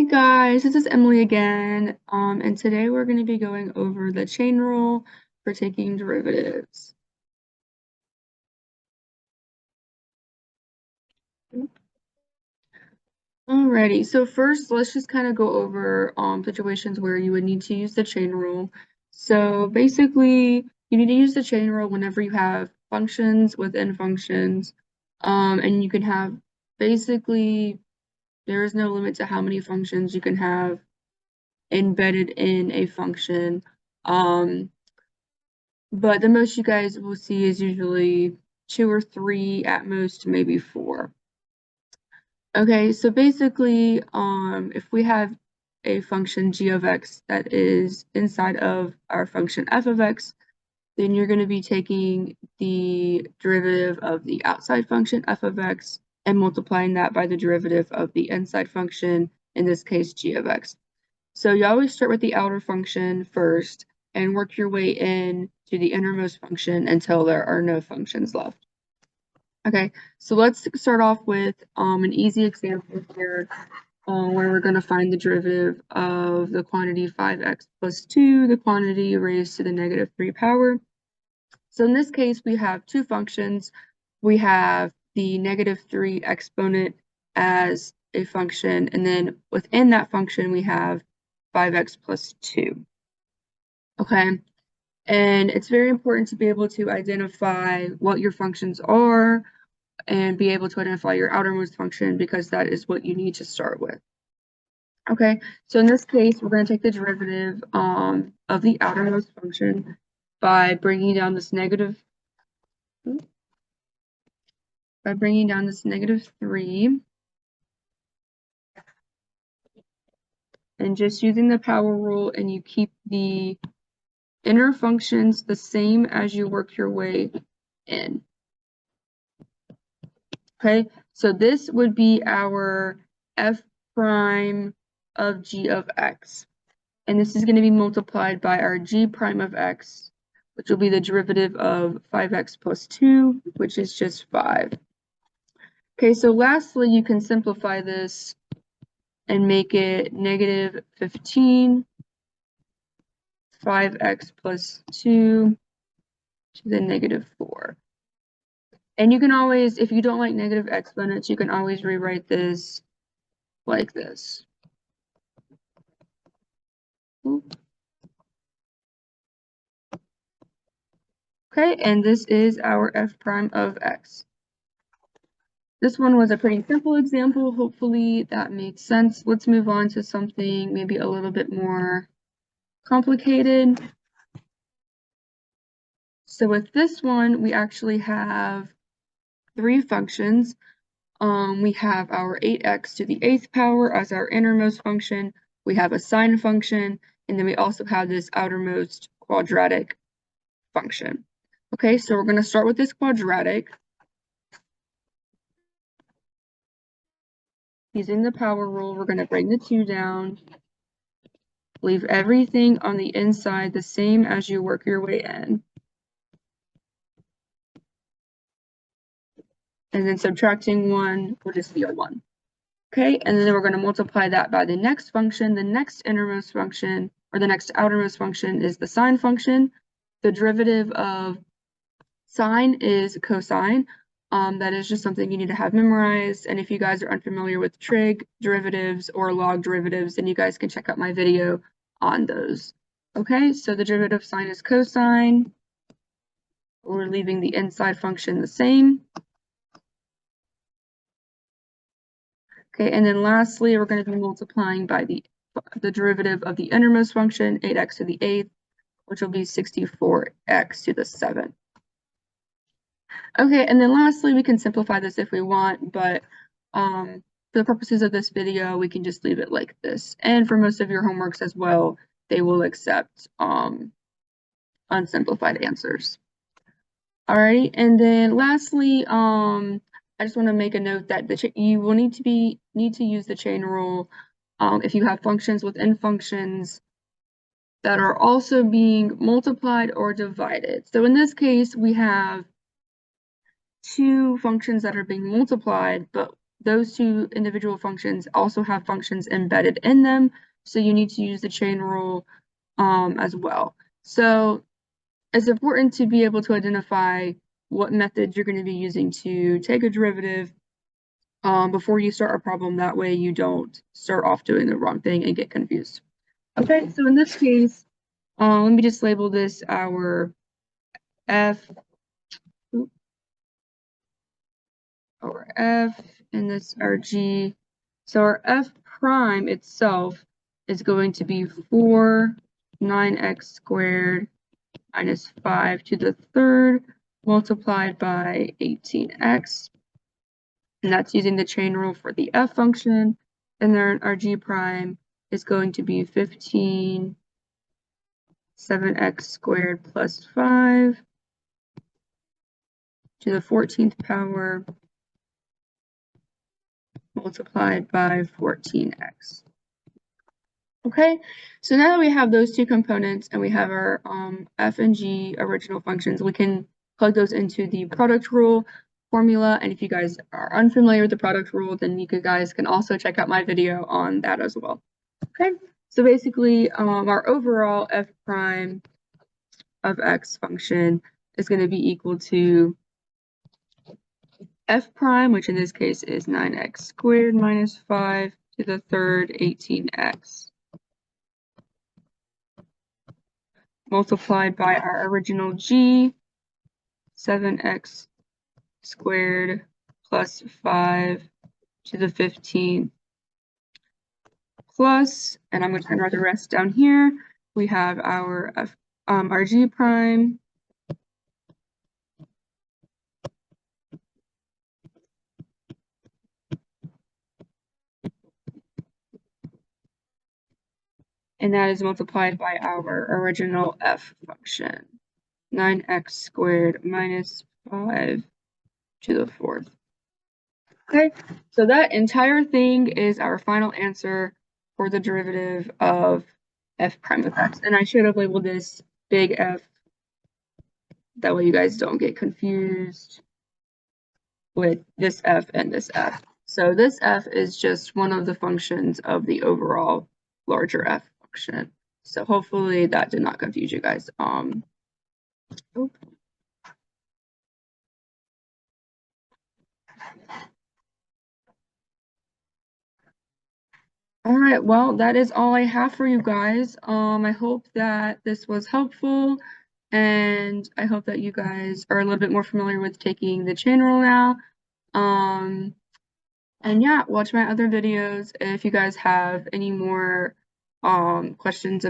Guys, this is Emily again, and today we're going to be going over the chain rule for taking derivatives. Alrighty, so first let's just kind of go over situations where you would need to use the chain rule. So basically, you need to use the chain rule whenever you have functions within functions, and you can have basically there is no limit to how many functions you can have embedded in a function. But the most you guys will see is usually 2 or 3, at most maybe 4. Okay, so basically, if we have a function g of x that is inside of our function f of x, then you're going to be taking the derivative of the outside function f of x and multiplying that by the derivative of the inside function, in this case g of x. So you always start with the outer function first and work your way in to the innermost function until there are no functions left. Okay, so let's start off with an easy example here where we're going to find the derivative of the quantity 5x plus 2, the quantity raised to the negative 3 power. So in this case, we have two functions. We have the negative 3 exponent as a function, and then within that function, we have 5x plus 2. Okay, and it's very important to be able to identify what your functions are and be able to identify your outermost function, because that is what you need to start with. Okay, so in this case, we're going to take the derivative of the outermost function by bringing down this negative 3 and just using the power rule, and you keep the inner functions the same as you work your way in. Okay, so this would be our f prime of g of x. And this is going to be multiplied by our g prime of x, which will be the derivative of 5x plus 2, which is just 5. Okay, so lastly, you can simplify this and make it negative 15, 5x plus 2 to the negative 4. And you can always, if you don't like negative exponents, you can always rewrite this like this. Okay, and this is our f prime of x. This one was a pretty simple example. Hopefully that made sense. Let's move on to something maybe a little bit more complicated. So with this one, we actually have 3 functions. We have our 8x to the 8th power as our innermost function. We have a sine function, and then we also have this outermost quadratic function. Okay, so we're going to start with this quadratic. Using the power rule, we're going to bring the 2 down. Leave everything on the inside the same as you work your way in. And then subtracting 1 will just be a 1. Okay, and then we're going to multiply that by the next function. The next innermost function, or the next outermost function, is the sine function. The derivative of sine is cosine. That is just something you need to have memorized. And if you guys are unfamiliar with trig derivatives or log derivatives, then you guys can check out my video on those. Okay, so the derivative of sine is cosine. We're leaving the inside function the same. Okay, and then lastly, we're going to be multiplying by the derivative of the innermost function, 8x to the 8th, which will be 64x to the 7th. Okay, and then lastly, we can simplify this if we want, but for the purposes of this video, we can just leave it like this. And for most of your homeworks as well, they will accept unsimplified answers. Alrighty, and then lastly, I just want to make a note that you will need to use the chain rule if you have functions within functions that are also being multiplied or divided. So in this case, we have 2 functions that are being multiplied, but those two individual functions also have functions embedded in them, so you need to use the chain rule as well. So it's important to be able to identify what method you're going to be using to take a derivative before you start a problem. That way you don't start off doing the wrong thing and get confused. Okay, so in this case, let me just label this our F, or F, and this our G. So our F prime itself is going to be 4 9x squared minus 5 to the third multiplied by 18x. And that's using the chain rule for the F function. And then our G prime is going to be 15 7x squared plus 5 to the 14th power multiplied by 14x. Okay, so now that we have those two components and we have our F and G original functions, we can plug those into the product rule formula. And if you guys are unfamiliar with the product rule, then you guys can also check out my video on that as well. Okay, so basically our overall F prime of X function is going to be equal to F prime, which in this case is 9x squared minus 5 to the third 18x. Multiplied by our original G, 7x squared plus 5 to the 15 plus, and I'm going to write the rest down here. We have our G prime and that is multiplied by our original F function, 9x squared minus 5 to the fourth. Okay, so that entire thing is our final answer for the derivative of F prime of X. And I should have labeled this big F, that way you guys don't get confused with this F and this F. So this F is just one of the functions of the overall larger F function. So hopefully that did not confuse you guys. All right, well, that is all I have for you guys. I hope that this was helpful, and I hope that you guys are a little bit more familiar with taking the chain rule now. And yeah, watch my other videos if you guys have any more questions